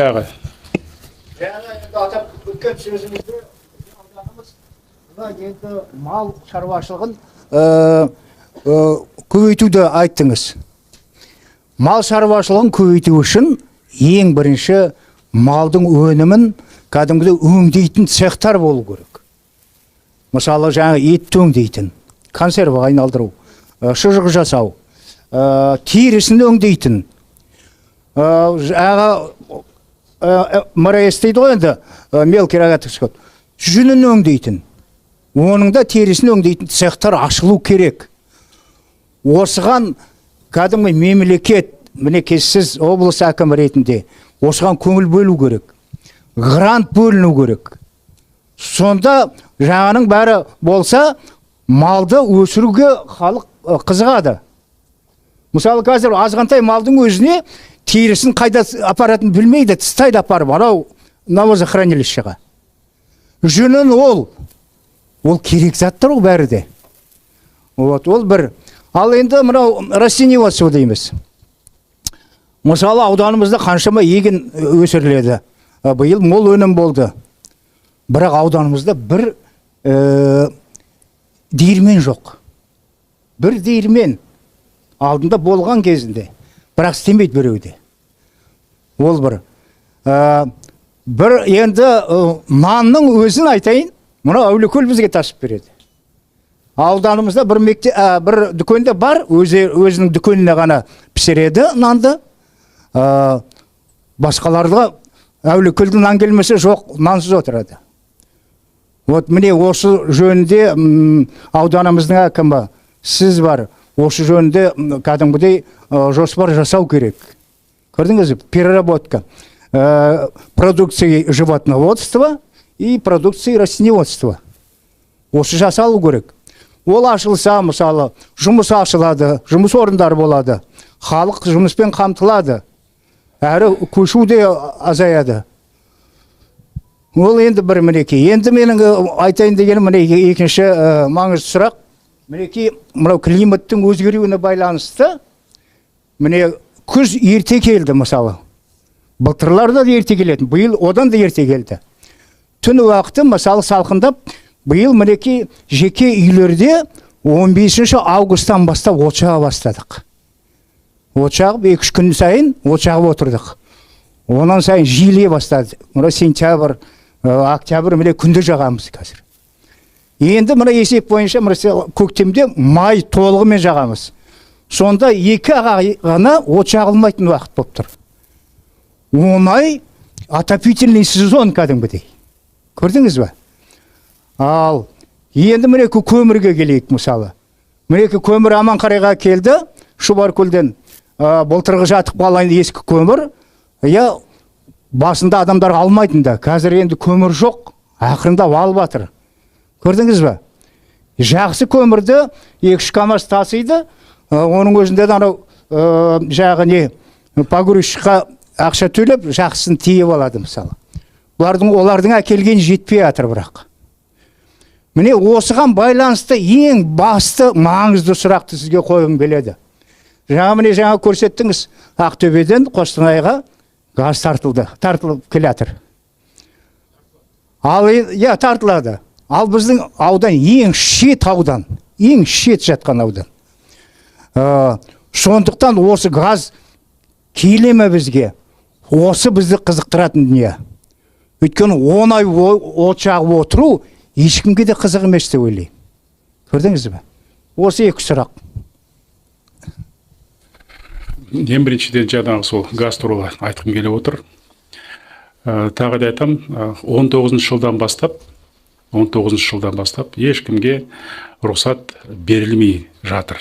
баяғы. Атап өткен сөзімізде ауданымыз енді мал шаруашылығын көбейтуді айттыңыз. Мал шаруашылығын көбейту үшін ең бірінші малдың өнімін кәдімгідей өңдейтін цехтар болу керек. Мысалы жаңа ет өңдейтін, консерваға айналдыру, шұжық жасау, терісін өңдейтін, МРС дейді ғой енді, мелкий рогатый скот, жүнін өңдейтін, оның да терісін өңдейтін цехтар ашылу керек. Осыған кәдімгі мемлекет, мінекей сіз облыс әкімі ретінде осыған көңіл бөлу керек, грант бөліну керек. Сонда жаңаның бәрі болса, малды өсіруге халық қызығады. Мысалы қазір азғантай малдың өзіне терісін қайда апаратын білмейді, тыстайды апарып, анау навозохранилищеға. Жүнін ол керек заттар ол бәрі де. Ол бір. Ал енді мынау растениеводство дейміз. Мысалы ауданымызда қаншама егін өсіріледі. Биыл мол өнім болды. Бірақ ауданымызда бір диірмен жоқ. Бір диірмен алдында болған кезінде, бірақ істемейді біреуде. Ол бір. Бір енді нанның өзін айтайын, мұна Әулиекөл бізге тасып береді. Ауданымызда бір дүкенде бар, өзінің дүкеніне ғана пісіреді нанды. Басқаларға Әулиекөлдің нан келмесе жоқ, нансыз отырады. Міне осы жөнінде ауданымыздың әкімі сіз бар, осы жөнінде кәдімгідей жоспар жасау керек. Көрдіңіз, переработка продукции животноводства и продукции растениеводства. Осы жасалу керек. Ол ашылса, мысалы, жұмыс ашылады, жұмыс орындары болады, халық жұмыспен қамтылады, әрі көшу де азаяды. Ол енді бір мінекей. Енді менің айтайын дегенім мінекей екінші маңызды сұрақ. Мінекей, мынау климаттың өзгеруіне байланысты, міне күз ерте келді мысалы. Былтырларда да ерте келетін, биыл одан да ерте келді. Түн уақыты мысалы салқындап, биыл мінекей жеке үйлерде 15 августтан бастап от жаға бастадық. От жағып 2-3 күн сайын от жағып отырдық. Онан сайын жиілей бастады. Мына сентябрь, октябрь міне күнде жағамыз қазір. Енді мына есеп бойынша көктемде май толығымен жағамыз. Сонда 2 айға ғана от жағылмайтын уақыт болып тұр. 10 ай отопительный сезон кәдімгідей. Көрдіңіз бе? Ал енді міне көмірге келейік мысалы. Міне көмір Аманқарайға келді, Шұбаркөлден былтырғы жатып қалған ескі көмір. Басында адамдар алмайтын да. Қазір енді көмір жоқ, ақырында алып жатыр. Көрдіңіз бе? Жақсы көмірді 2 КАМАЗ тасиды. Оның өзінде жағы погрузчикқа ақша төлеп, жақсысын тиеп алады мысалы. Олардың әкелген жетпей жатыр бірақ. Міне осыған байланысты ең басты маңызды сұрақты сізге қойғым келеді. Жаңа көрсеттіңіз, Ақтөбеден Қостанайға газ тартылып келатыр. Тартылады. Ал біздің аудан ең шет аудан, ең шет жатқан аудан. Сондықтан осы газ келеме бізге, осы бізді қызықтыратын дүние. Өйткені 10 ай от жағып отыру ешкімге де қызық емес деп ойлаймын. Көрдіңіз бе? Осы 2 сұрақ. Ең біріншіден жаңағы сол газ туралы айтқым келіп отыр. Тағы да айтам, 19 жылдан бастап ешкімге рұқсат берілмей жатыр.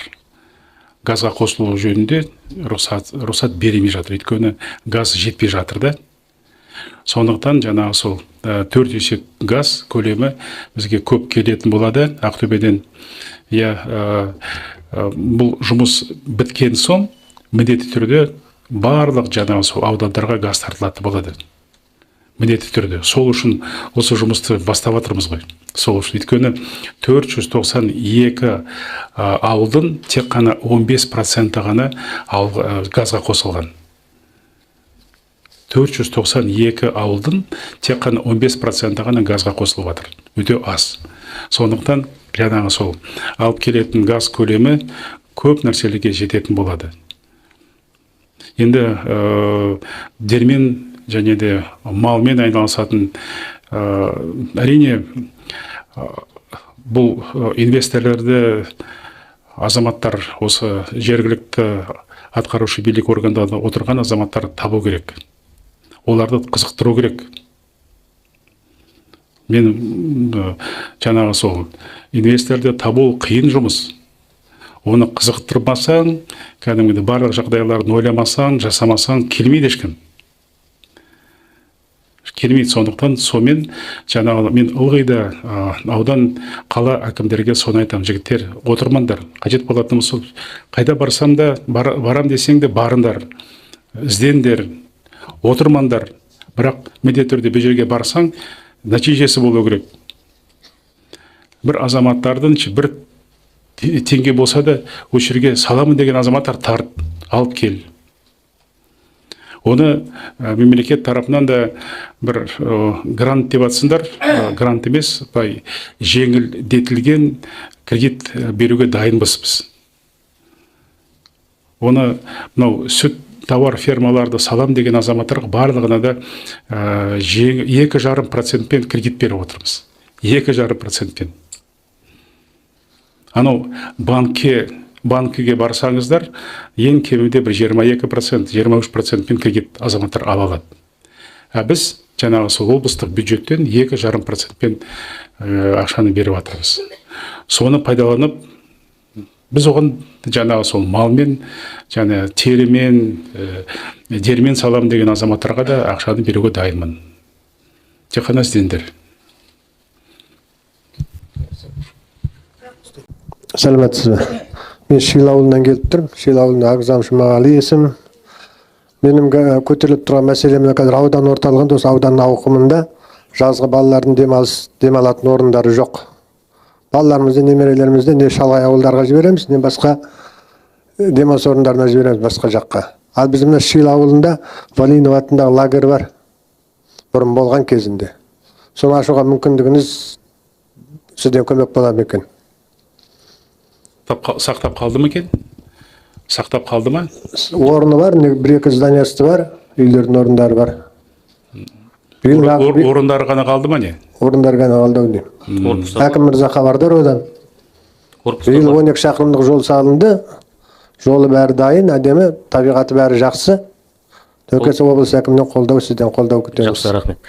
Газға қосылу жөнінде рұқсат берілмей жатыр. Өйткені газ жетпей жатыр да. Сондықтан жаңағы сол 4 есе газ көлемі бізге көп келетін болады Ақтөбеден. Бұл жұмыс біткен соң міндетті түрде барлық жаңағы сол аудандарға газ тартылатын болады. Міндетті түрде. Сол үшін осы жұмысты бастап жатырмыз ғой. Сол үшін өйткені 492 ауылдың тек қана 15% ғана газға қосылған. 492 ауылдың тек қана 15% ғана газға қосылып жатыр. Өте аз. Сондықтан жаңағы сол алып келетін газ көлемі көп нәрселерге жететін болады. Енді дермен және де малмен айналысатын әрине бұл инвесторларды азаматтар, осы жергілікті атқарушы билік органдарында отырған азаматтар табу керек. Оларды қызықтыру керек. Мен жаңағы сол инвесторды табу қиын жұмыс. Оны қызықтырмасаң, кәдімгідей барлық жағдайларын ойламасаң, жасамасаң келмейді ешкім. Келмейді. Сондықтан сомен жаңағы мен ылғи да аудан қала әкімдерге соны айтамын: жігіттер, отырмаңдар. Қажет болатын болса, қайда барсам да, барам десең де барыңдар, іздеңдер, отырмаңдар. Бірақ міндетті түрде бір жерге барсаң, нәтижесі болу керек. Бір азаматтардың бір теңге болса да, осы жерге саламын деген азаматтар тарт, алып кел. Оны мемлекет тарапынан да бір грант деп атсындар, грант емес, жеңілдетілген кредит беруге дайынбыз біз. Оны мынау сүт тауар фермаларды салам деген азаматтарға барлығына да 2,5% кредит беріп отырмыз. 2,5%. Анау банкіге барсаңыздар, ең кемінде бір 22%, 23% кредит азаматтар ала алады. Біз жаңағы сол облыстық бюджеттен 2,5% ақшаны беріп жатырмыз. Соны пайдаланып, біз оған жаңағы сол малмен, және терімен, дермен салам деген азаматтарға да ақшаны беруге дайынмын. Тек қана іздеңдер. Сәлеметсіз бе? Мен Шил ауылынан келіп тұрмын. Шил ауылында Ағзам Жұмағали есім. Менің көтеріліп тұрған мәселем қазір аудан орталығында, осы ауданның ауқымында жазғы балалардың демалатын орындары жоқ. Балаларымызды, немерелерімізді не шалғай ауылдарға жібереміз, не басқа демалыс орындарына жібереміз, басқа жаққа. Ал біздің мына Шил ауылында Валинов атындағы лагерь бар, бұрын болған кезінде. Соны ашуға мүмкіндігіңіз сізден көмек бола ма екен? Сақтап қалды ма екен? Сақтап қалды ма? Орны бар, бір-екі зданиясы бар, үйлердің орындары бар. Орындары ғана қалды ма не? Орындар ғана қалды. Әкім мырза хабардар одан. Биыл 12 шақырымдық жол салынды. Жолы бәрі дайын, әдемі, табиғаты бәрі жақсы. Төкесі облыс әкімнен қолдау, сізден қолдау күтеміз. Жақсы, рахмет.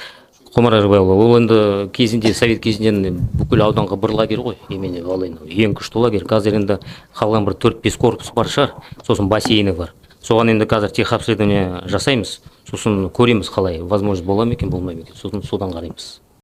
Құмар Әрбайұлы, ол енді кезінде, совет кезінен бүкіл ауданға бір лагерь ғой, емене Волынов. Ең күшті лагерь. Қазір енді қалған бір 4-5 корпус бар шығар, сосын бассейні бар. Соған енді қазір техобследование жасаймыз, сосын көреміз қалай, возможность бола ма екен, болмай ма екен, сосын содан қараймыз.